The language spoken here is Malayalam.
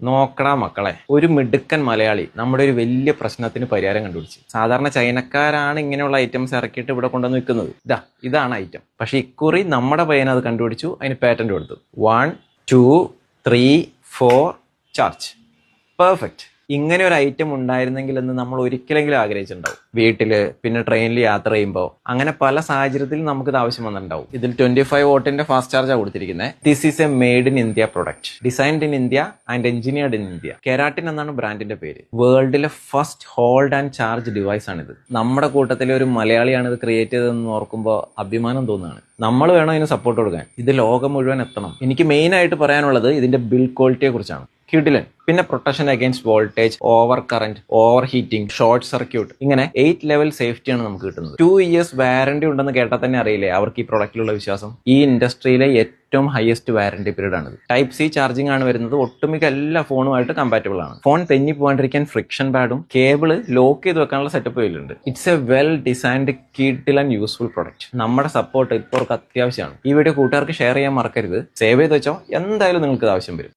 നോക്കടാ മക്കളെ, ഒരു മിടുക്കൻ മലയാളി നമ്മുടെ ഒരു വലിയ പ്രശ്നത്തിന് പരിഹാരം കണ്ടുപിടിച്ചു. സാധാരണ ചൈനക്കാരാണ് ഇങ്ങനെയുള്ള ഐറ്റംസ് ഇറക്കിയിട്ട് ഇവിടെ കൊണ്ടുവന്ന് വിൽക്കുന്നത്. ഇതാണ് ഐറ്റം. പക്ഷെ ഇക്കുറി നമ്മുടെ പയ്യൻ അത് കണ്ടുപിടിച്ചു, അതിന് പാറ്റന്റ് കൊടുത്തു. 1 2 3 4 ചാർജ്. പെർഫെക്റ്റ്. ഇങ്ങനെ ഒരു ഐറ്റം ഉണ്ടായിരുന്നെങ്കിൽ എന്ന് നമ്മൾ ഒരിക്കലെങ്കിലും ആഗ്രഹിച്ചിട്ടുണ്ടാവും. വീട്ടില്, പിന്നെ ട്രെയിനിൽ യാത്ര ചെയ്യുമ്പോൾ, അങ്ങനെ പല സാഹചര്യത്തിലും നമുക്കിത് ആവശ്യം വന്നിട്ടുണ്ടാവും. ഇതിൽ 25 വോട്ടിന്റെ ഫാസ്റ്റ് ചാർജാണ് കൊടുത്തിരിക്കുന്നത്. This is a made in India product, designed in India and engineered in India. Keratin എന്നാണ് ബ്രാൻഡിന്റെ പേര്. വേൾഡിലെ first hold and charge device ആണിത്. നമ്മുടെ കൂട്ടത്തിലെ ഒരു മലയാളിയാണ് ഇത് ക്രിയേറ്റ് ചെയ്തതെന്ന് ഓർക്കുമ്പോൾ അഭിമാനം തോന്നുകയാണ്. നമ്മൾ വേണം ഇതിന് സപ്പോർട്ട് കൊടുക്കാൻ. ഇത് ലോകം മുഴുവൻ എത്തണം. എനിക്ക് മെയിൻ ആയിട്ട് പറയാനുള്ളത് ഇതിന്റെ ബിൽഡ് ക്വാളിറ്റിയെ കുറിച്ചാണ്. കിടിലൻ. പിന്നെ protection against voltage, over current, over heating, short circuit, ഇങ്ങനെ 8 ലെവൽ സേഫ്റ്റിയാണ് നമുക്ക് കിട്ടുന്നത്. 2 ഇയേഴ്സ് വാറന്റി ഉണ്ടെന്ന് കേട്ടാൽ തന്നെ അറിയില്ലേ അവർക്ക് ഈ പ്രൊഡക്റ്റിലുള്ള വിശ്വാസം. ഈ ഇൻഡസ്ട്രിയിലെ ഏറ്റവും ഹയസ്റ്റ് വാറന്റി പീരീഡ് ആണിത്. ടൈപ്പ് സി ചാർജിംഗ് ആണ് വരുന്നത്. ഒട്ടുമിക്ക എല്ലാ ഫോണുമായിട്ട് കമ്പാറ്റബിൾ ആണ്. ഫോൺ തെന്നി പോകാണ്ടിരിക്കാൻ ഫ്രിക്ഷൻ പാഡും കേബിള് ലോക്ക് ചെയ്ത് വെക്കാനുള്ള സെറ്റപ്പ് ഇതിലുണ്ട്. It's a well designed kiddle and useful product. നമ്മുടെ സപ്പോർട്ട് ഇപ്പോൾ അത്യാവശ്യമാണ്. ഈ വീഡിയോ കൂട്ടുകാർക്ക് ഷെയർ ചെയ്യാൻ മറക്കരുത്. സേവ് ചെയ്ത് വെച്ചോ, എന്തായാലും നിങ്ങൾക്ക് ഇത് ആവശ്യം വരും.